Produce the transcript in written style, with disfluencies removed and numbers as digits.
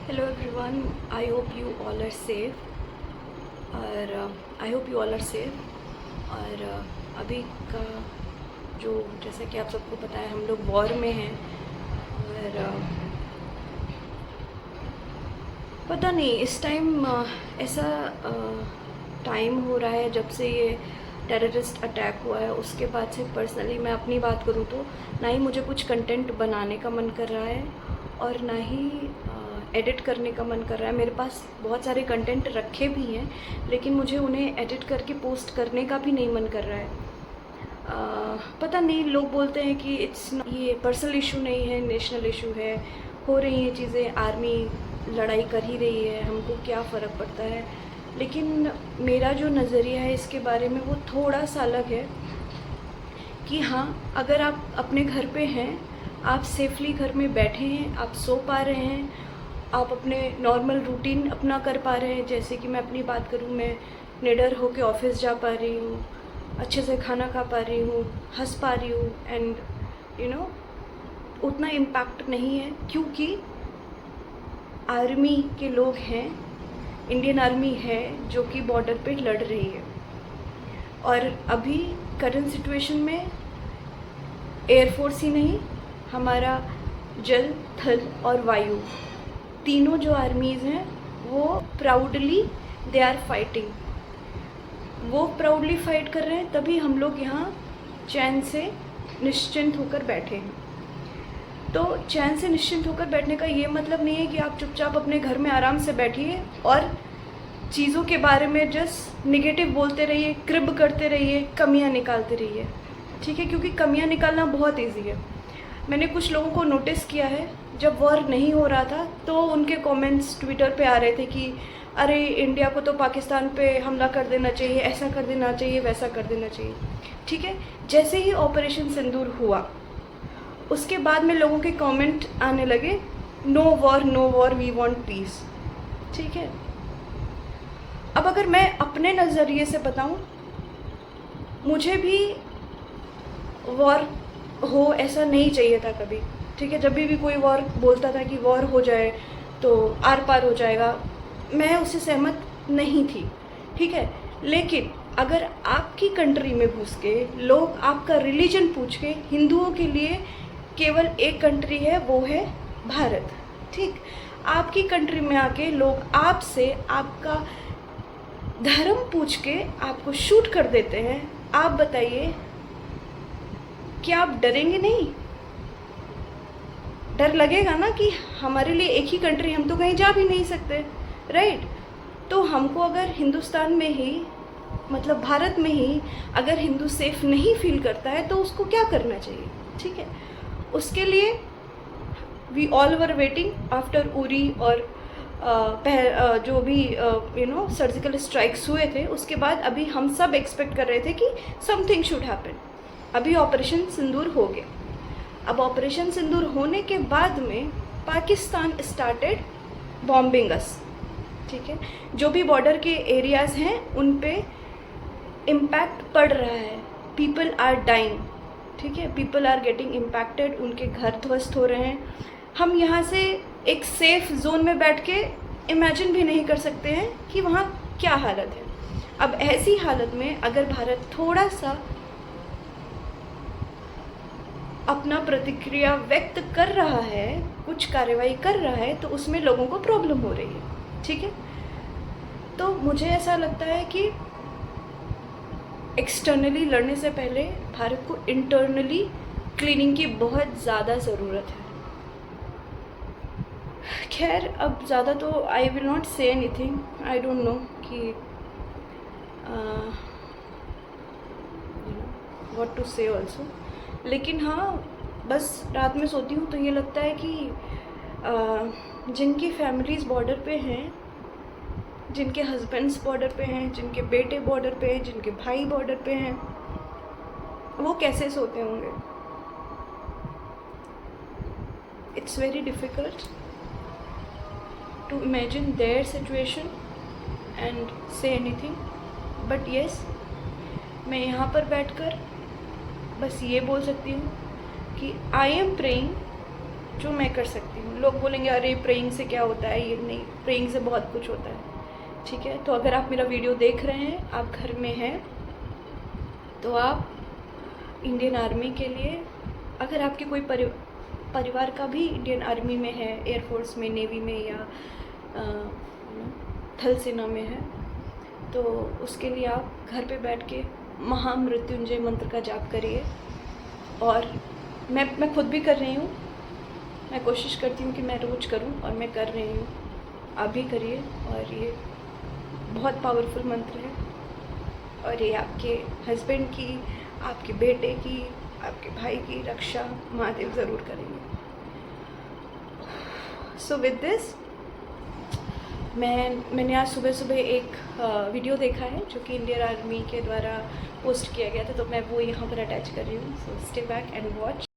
Hello everyone, I hope you all are safe और I hope you all are safe. और अभी का जो जैसा कि आप सबको पता है हम लोग वॉर में हैं। और पता नहीं इस टाइम ऐसा टाइम हो रहा है जब से ये टेररिस्ट अटैक हुआ है उसके बाद से पर्सनली मैं अपनी बात करूँ तो ना ही मुझे कुछ कंटेंट बनाने का मन कर रहा है और ना ही एडिट करने का मन कर रहा है। मेरे पास बहुत सारे कंटेंट रखे भी हैं लेकिन मुझे उन्हें एडिट करके पोस्ट करने का भी नहीं मन कर रहा है। पता नहीं, लोग बोलते हैं कि ये पर्सनल इशू नहीं है, नेशनल इशू है, हो रही हैं चीज़ें, आर्मी लड़ाई कर ही रही है, हमको क्या फ़र्क पड़ता है। लेकिन मेरा जो नज़रिया है इसके बारे में वो थोड़ा सा अलग है कि हाँ, अगर आप अपने घर पे हैं, आप सेफली घर में बैठे हैं, आप सो पा रहे हैं, आप अपने नॉर्मल रूटीन अपना कर पा रहे हैं। जैसे कि मैं अपनी बात करूँ, मैं निडर होके ऑफिस जा पा रही हूँ, अच्छे से खाना खा पा रही हूँ, हंस पा रही हूँ एंड उतना इम्पैक्ट नहीं है क्योंकि आर्मी के लोग हैं, इंडियन आर्मी है जो कि बॉर्डर पे लड़ रही है। और अभी करंट सिचुएशन में एयरफोर्स ही नहीं, हमारा जल, थल और वायु तीनों जो आर्मीज़ हैं वो प्राउडली दे आर फाइटिंग। वो प्राउडली फाइट कर रहे हैं तभी हम लोग यहाँ चैन से निश्चिंत होकर बैठे हैं। तो चैन से निश्चिंत होकर बैठने का ये मतलब नहीं है कि आप चुपचाप अपने घर में आराम से बैठिए और चीज़ों के बारे में जस्ट निगेटिव बोलते रहिए, क्रिब करते रहिए, कमियाँ निकालते रहिए, ठीक है? क्योंकि कमियाँ निकालना बहुत ईजी है। मैंने कुछ लोगों को नोटिस किया है, जब वॉर नहीं हो रहा था तो उनके कमेंट्स ट्विटर पे आ रहे थे कि अरे इंडिया को तो पाकिस्तान पे हमला कर देना चाहिए, ऐसा कर देना चाहिए, वैसा कर देना चाहिए, ठीक है? जैसे ही ऑपरेशन सिंदूर हुआ उसके बाद में लोगों के कमेंट आने लगे, no war, we want peace, ठीक है? अब अगर मैं अपने नज़रिए से बताऊं, मुझे भी वॉर हो ऐसा नहीं चाहिए था कभी, ठीक है? जब भी कोई वॉर बोलता था कि वॉर हो जाए तो आर पार हो जाएगा, मैं उससे सहमत नहीं थी, ठीक है? लेकिन अगर आपकी कंट्री में घुस के लोग आपका रिलीजन पूछ के, हिंदुओं के लिए केवल एक कंट्री है, वो है भारत, ठीक? आपकी कंट्री में आके लोग आपसे आपका धर्म पूछ के आपको शूट कर देते हैं। आप बताइए, क्या आप डरेंगे नहीं? डर लगेगा ना कि हमारे लिए एक ही कंट्री, हम तो कहीं जा भी नहीं सकते, राइट? तो हमको अगर हिंदुस्तान में ही, मतलब भारत में ही अगर हिंदू सेफ नहीं फील करता है तो उसको क्या करना चाहिए, ठीक है? उसके लिए we all were waiting after Uri और जो भी सर्जिकल स्ट्राइक्स हुए थे उसके बाद अभी हम सब एक्सपेक्ट कर रहे थे कि समथिंग शुड हैपन। अभी ऑपरेशन सिंदूर हो गया। अब ऑपरेशन सिंदूर होने के बाद में पाकिस्तान स्टार्टेड बॉम्बिंग अस, ठीक है? जो भी बॉर्डर के एरियाज़ हैं उन पे इम्पैक्ट पड़ रहा है, पीपल आर डाइंग, ठीक है? पीपल आर गेटिंग इम्पैक्टेड, उनके घर ध्वस्त हो रहे हैं। हम यहाँ से एक सेफ जोन में बैठ के इमेजिन भी नहीं कर सकते हैं कि वहाँ क्या हालत है। अब ऐसी हालत में अगर भारत थोड़ा सा अपना प्रतिक्रिया व्यक्त कर रहा है, कुछ कार्रवाई कर रहा है, तो उसमें लोगों को प्रॉब्लम हो रही है, ठीक है? तो मुझे ऐसा लगता है कि एक्सटर्नली लड़ने से पहले भारत को इंटरनली क्लीनिंग की बहुत ज़्यादा ज़रूरत है। खैर, अब ज़्यादा तो I will not say anything, I don't know कि व्हाट टू से ऑल्सो। लेकिन हाँ, बस रात में सोती हूँ तो ये लगता है कि जिनकी फैमिलीज़ बॉर्डर पे हैं, जिनके हस्बैंड्स बॉर्डर पे हैं, जिनके बेटे बॉर्डर पे हैं, जिनके भाई बॉर्डर पे हैं, वो कैसे सोते होंगे। It's very difficult to imagine their situation and say anything, but yes, मैं यहाँ पर बैठकर बस ये बोल सकती हूँ कि आई एम प्रेइंग जो मैं कर सकती हूँ। लोग बोलेंगे अरे प्रेइंग से क्या होता है, ये नहीं, प्रेइंग से बहुत कुछ होता है, ठीक है। तो अगर आप मेरा वीडियो देख रहे हैं, आप घर में हैं, तो आप इंडियन आर्मी के लिए, अगर आपके कोई परिवार का भी इंडियन आर्मी में है, एयरफोर्स में, नेवी में या थल सेना में है, तो उसके लिए आप घर पे बैठ के महामृत्युंजय मंत्र का जाप करिए। और मैं खुद भी कर रही हूँ, मैं कोशिश करती हूँ कि मैं रोज़ करूँ, और मैं कर रही हूँ, आप भी करिए। और ये बहुत पावरफुल मंत्र है, और ये आपके हस्बैंड की, आपके बेटे की, आपके भाई की रक्षा महादेव ज़रूर करेंगे। सो विद दिस, मैंने आज सुबह एक वीडियो देखा है जो कि इंडियन आर्मी के द्वारा पोस्ट किया गया था, तो मैं वो यहाँ पर अटैच कर रही हूँ। So stay back and watch.